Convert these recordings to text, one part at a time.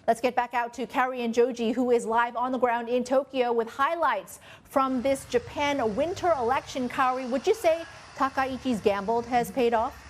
Let's get back out to Kaori Enjoji, who is live on the ground in Tokyo with highlights from this Japan winter election. Kaori, would you say Takaichi's gamble has paid off?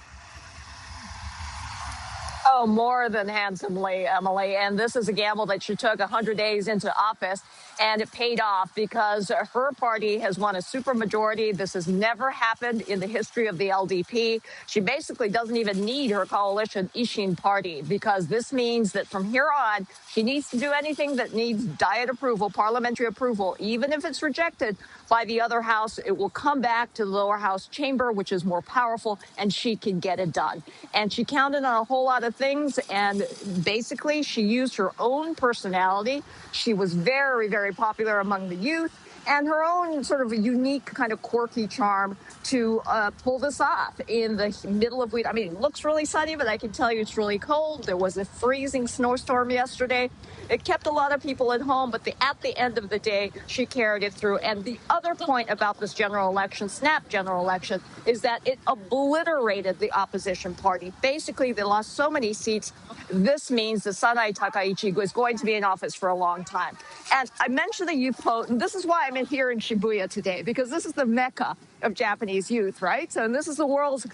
Oh, more than handsomely, Emily. And this is a gamble that she took 100 days into office, and it paid off because her party has won a supermajority. This has never happened in the history of the LDP. She basically doesn't even need her coalition Ishin party, because this means that from here on, she needs to do anything that needs Diet approval, parliamentary approval, even if it's rejected by the other house. It will come back to the lower house chamber, which is more powerful, and she can get it done. And she counted on a whole lot of things, and basically she used her own personality. She was very, very popular among the youth, and her own sort of unique kind of quirky charm to pull this off in the middle of winter. I mean, it looks really sunny, but I can tell you it's really cold. There was a freezing snowstorm yesterday. It kept a lot of people at home, but at the end of the day, she carried it through. And the other point about this general election, snap general election, is that it obliterated the opposition party. Basically, they lost so many seats. This means that Sanae Takaichi is going to be in office for a long time. And I mentioned the youth vote, and this is why I'm here in Shibuya today, because this is the mecca of Japanese youth, right? So this is the world's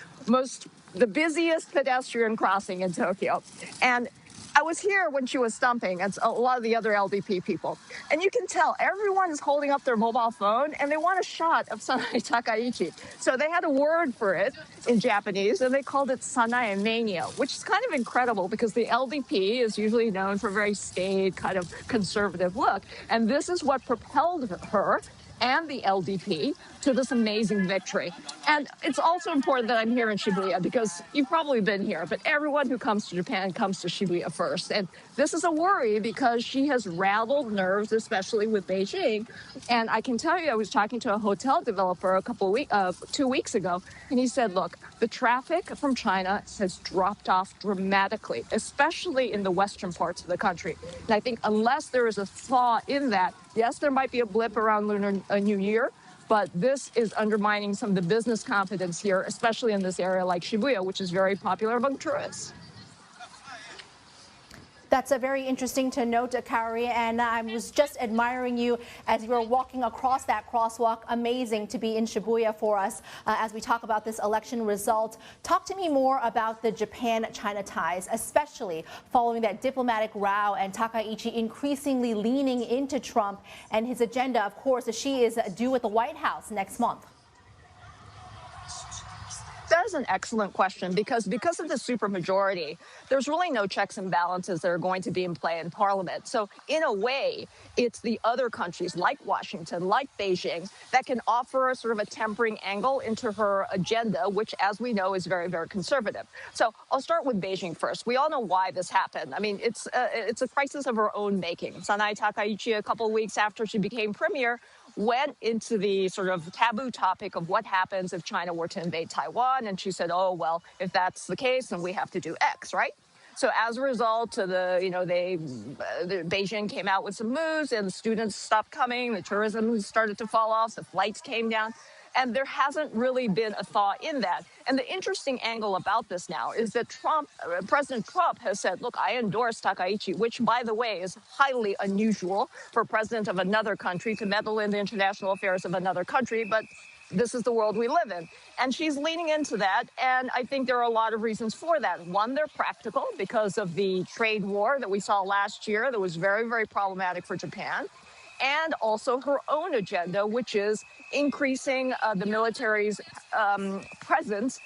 the busiest pedestrian crossing in Tokyo. And I was here when she was stumping, and a lot of the other LDP people. And you can tell everyone is holding up their mobile phone, and they want a shot of Sanae Takaichi. So they had a word for it in Japanese, and they called it Sanae mania, which is kind of incredible because the LDP is usually known for a very staid, kind of conservative look. And this is what propelled her and the LDP to this amazing victory. And it's also important that I'm here in Shibuya because you've probably been here, but everyone who comes to Japan comes to Shibuya first. And this is a worry because she has rattled nerves, especially with Beijing. And I can tell you, I was talking to a hotel developer 2 weeks ago, and he said, look, the traffic from China has dropped off dramatically, especially in the western parts of the country. And I think unless there is a thaw in that, yes, there might be a blip around Lunar New Year, but this is undermining some of the business confidence here, especially in this area like Shibuya, which is very popular among tourists. That's a very interesting to note, Kaori, and I was just admiring you as you were walking across that crosswalk. Amazing to be in Shibuya for us as we talk about this election result. Talk to me more about the Japan-China ties, especially following that diplomatic row and Takaichi increasingly leaning into Trump and his agenda. Of course, she is due at the White House next month. That is an excellent question because of the supermajority, there's really no checks and balances that are going to be in play in Parliament. So in a way, it's the other countries like Washington, like Beijing, that can offer a sort of a tempering angle into her agenda, which, as we know, is very, very conservative. So I'll start with Beijing first. We all know why this happened. I mean, it's a crisis of her own making. Sanae Takaichi, a couple of weeks after she became premier, went into the sort of taboo topic of what happens if China were to invade Taiwan. And she said, oh, well, if that's the case, then we have to do X, right? So as a result, Beijing came out with some moves and the students stopped coming. The tourism started to fall off. The flights came down. And there hasn't really been a thaw in that. And the interesting angle about this now is that President Trump has said, look, I endorse Takaichi, which, by the way, is highly unusual for a president of another country to meddle in the international affairs of another country. But this is the world we live in. And she's leaning into that. And I think there are a lot of reasons for that. One, they're practical because of the trade war that we saw last year that was very, very problematic for Japan. And also her own agenda, which is increasing the military's presence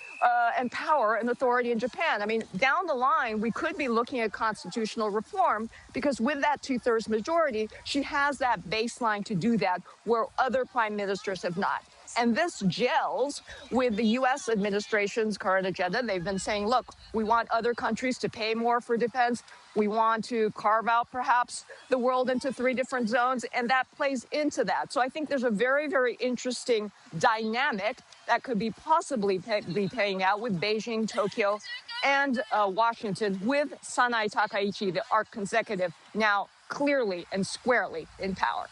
and power and authority in Japan. I mean, down the line, we could be looking at constitutional reform because with that 2/3 majority, she has that baseline to do that where other prime ministers have not. And this gels with the U.S. administration's current agenda. They've been saying, look, we want other countries to pay more for defense. We want to carve out perhaps the world into 3 different zones. And that plays into that. So I think there's a very, very interesting dynamic that could be possibly be playing out with Beijing, Tokyo, and Washington with Sanae Takaichi, the arch consecutive, now clearly and squarely in power.